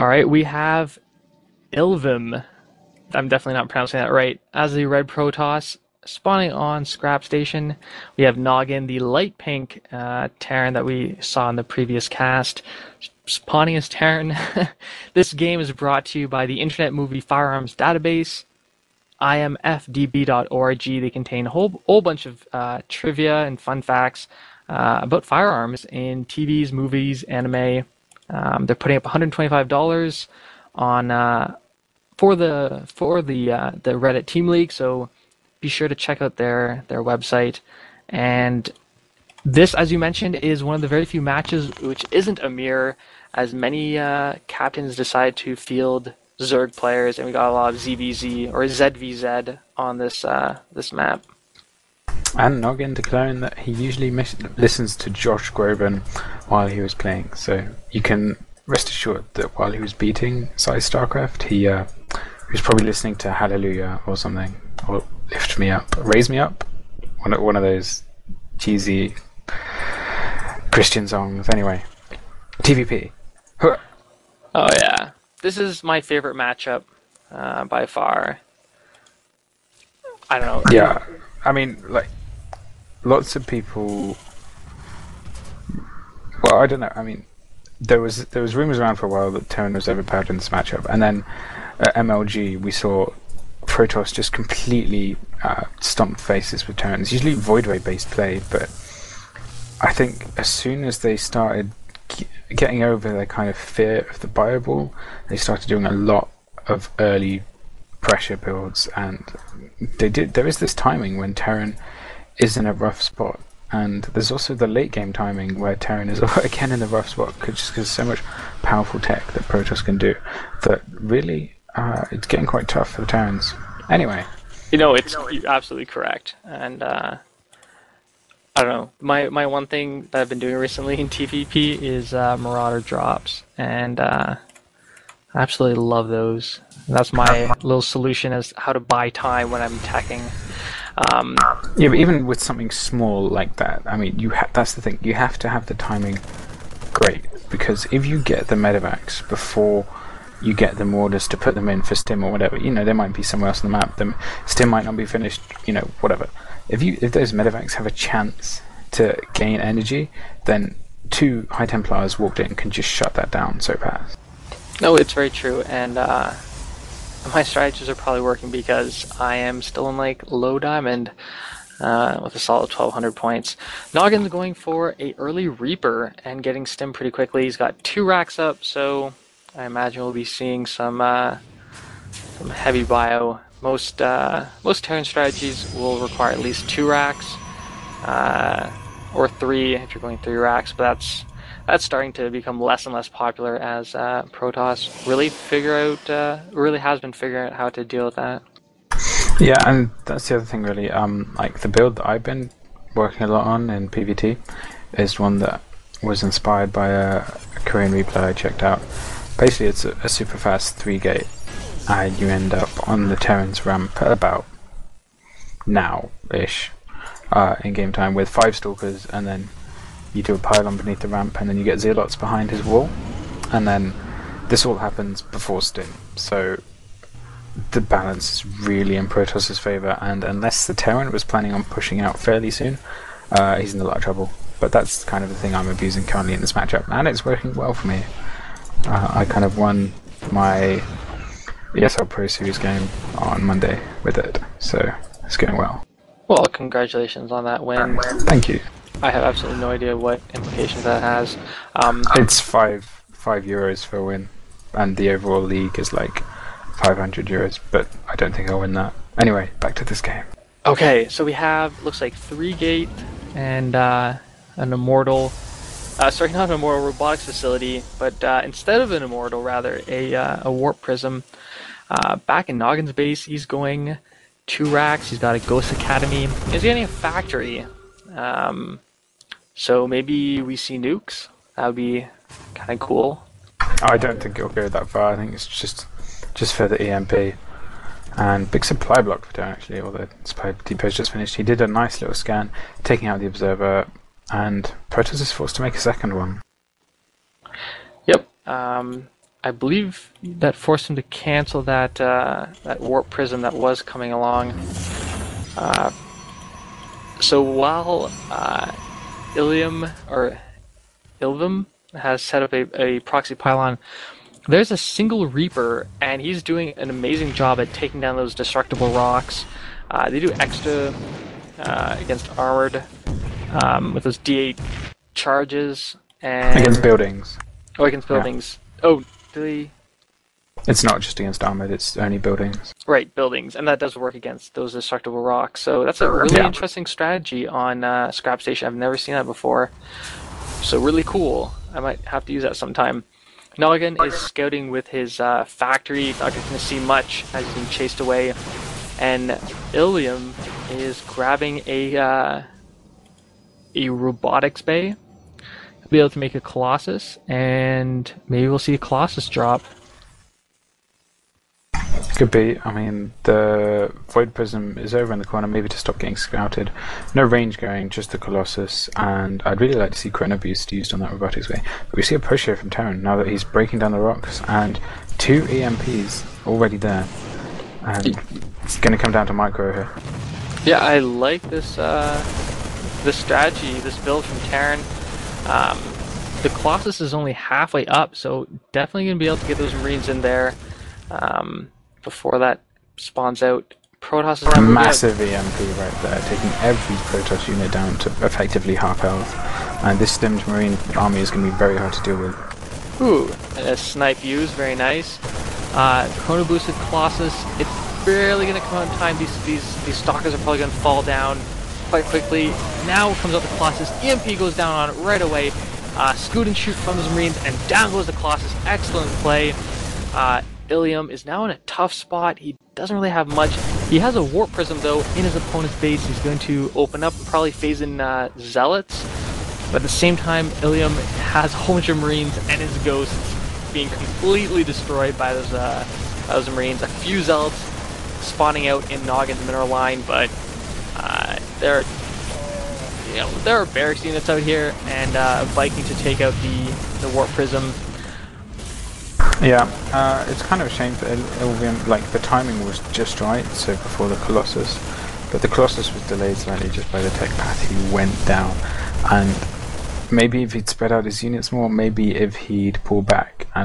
All right, we have Illvm. I'm definitely not pronouncing that right. As the Red Protoss spawning on Scrap Station, we have Noggin, the light pink Terran that we saw in the previous cast, spawning as Terran. This game is brought to you by the Internet Movie Firearms Database, imfdb.org. They contain a whole bunch of trivia and fun facts about firearms in TVs, movies, anime. They're putting up $125 on for the Reddit Team League, so be sure to check out their website. And this, as you mentioned, is one of the very few matches which isn't a mirror, as many captains decide to field Zerg players, and we got a lot of ZVZ or ZVZ on this map. And Noggin declaring that he usually listens to Josh Groban while he was playing, so you can rest assured that while he was beating Size StarCraft, he was probably listening to Hallelujah or something, or Lift Me Up, Raise Me Up, one of those cheesy Christian songs. Anyway, TVP. Oh yeah, this is my favorite matchup by far. I don't know. Yeah, I mean, like, lots of people. Well, I don't know. I mean, there was rumors around for a while that Terran was overpowered in this matchup, and then at MLG we saw Protoss just completely stomp faces with Terran. It's usually Void Ray based play, but I think as soon as they started getting over their kind of fear of the Bible, they started doing a lot of early pressure builds, and there is this timing when Terran is in a rough spot, and there's also the late game timing where Terran is again in the rough spot, just because so much powerful tech that Protoss can do that really it's getting quite tough for the Terrans. Anyway, you're absolutely correct, and I don't know, my one thing that I've been doing recently in TVP is Marauder drops, and I absolutely love those. That's my little solution as how to buy time when I'm teching. Yeah, but even with something small like that, I mean, that's the thing. You have to have the timing great, because if you get the medevacs before you get the orders to put them in for stim or whatever, they might be somewhere else on the map. The stim might not be finished, whatever. If those medevacs have a chance to gain energy, then 2 High Templars walked in can just shut that down so fast. No, it's very true, and my strategies are probably working because I am still in like low diamond with a solid 1200 points. Noggin's going for a early Reaper and getting stim pretty quickly. He's got 2 racks up, so I imagine we'll be seeing some heavy bio. Most Terran strategies will require at least 2 racks, or 3 if you're going 3 racks, but that's starting to become less and less popular as Protoss really has been figuring out how to deal with that. Yeah, and that's the other thing really. Like the build that I've been working a lot on in PvT is one that was inspired by a Korean replay I checked out. Basically, it's a super fast 3-gate, and you end up on the Terran's ramp at about now-ish in game time with 5 Stalkers, and then you do a pylon beneath the ramp, and then you get Zealots behind his wall, and then this all happens before stim. So the balance is really in Protoss' favour, and unless the Terran was planning on pushing out fairly soon, he's in a lot of trouble. But that's kind of the thing I'm abusing currently in this matchup, and it's working well for me. I kind of won my ESL Pro Series game on Monday with it, so it's going well. Well, congratulations on that win. Thank you. I have absolutely no idea what implications that has. It's five euros for a win, and the overall league is like 500 euros, but I don't think I'll win that. Anyway, back to this game. Okay, so we have, looks like 3-gate and an immortal. Sorry, not an immortal, robotics facility, but instead of an immortal, rather a warp prism. Back in Noggin's base, he's going 2 racks. He's got a Ghost Academy. He's getting a factory. So maybe we see nukes. That would be kind of cool. I don't think it'll go that far. I think it's just for the EMP. And big supply block for Terran, actually, although supply depot's just finished. He did a nice little scan, taking out the observer, and Protoss is forced to make a second one. Yep. I believe that forced him to cancel that that warp prism that was coming along. So while illvm has set up a proxy pylon, there's a single Reaper, and he's doing an amazing job at taking down those destructible rocks. They do extra against armored with those D8 charges and Against buildings. Oh, against buildings. Yeah. Oh, do they? It's not just against armored; it's only buildings. Right, buildings, and that does work against those destructible rocks. So that's a really interesting strategy on Scrap Station. I've never seen that before. So really cool. I might have to use that sometime. Noggin is scouting with his factory. Not going to see much as he's being chased away. And illvm is grabbing a robotics bay. He'll be able to make a Colossus, and maybe we'll see a Colossus drop. Could be. I mean, the Void Prism is over in the corner, maybe to stop getting scouted. No range going, just the Colossus, and I'd really like to see Chrono Boost used on that robotics way. But we see a push here from Terran now that he's breaking down the rocks, and 2 EMPs already there. And it's going to come down to micro here. Yeah, I like this this strategy, this build from Terran. The Colossus is only halfway up, so definitely going to be able to get those Marines in there before that spawns out. Protoss is a massive EMP right there, taking every Protoss unit down to effectively half health. And this stemmed Marine army is going to be very hard to deal with. Ooh, a snipe used, very nice. Chrono boosted Colossus, it's barely going to come out in time. These stalkers are probably going to fall down quite quickly. Now comes out the Colossus, EMP goes down on it right away. Scoot and shoot from those Marines, and down goes the Colossus. Excellent play. illvm is now in a tough spot. He doesn't really have much. He has a Warp Prism, though, in his opponent's base. He's going to open up and probably phase in Zealots. But at the same time, illvm has a whole bunch of Marines and his Ghosts being completely destroyed by those Marines. A few Zealots spawning out in Noggin's mineral line, but there are barracks units out here, and Viking to take out the Warp Prism. Yeah, it's kind of a shame that illvm, like, the timing was just right, so before the Colossus, but the Colossus was delayed slightly just by the tech path he went down, and maybe if he'd spread out his units more, maybe if he'd pull back and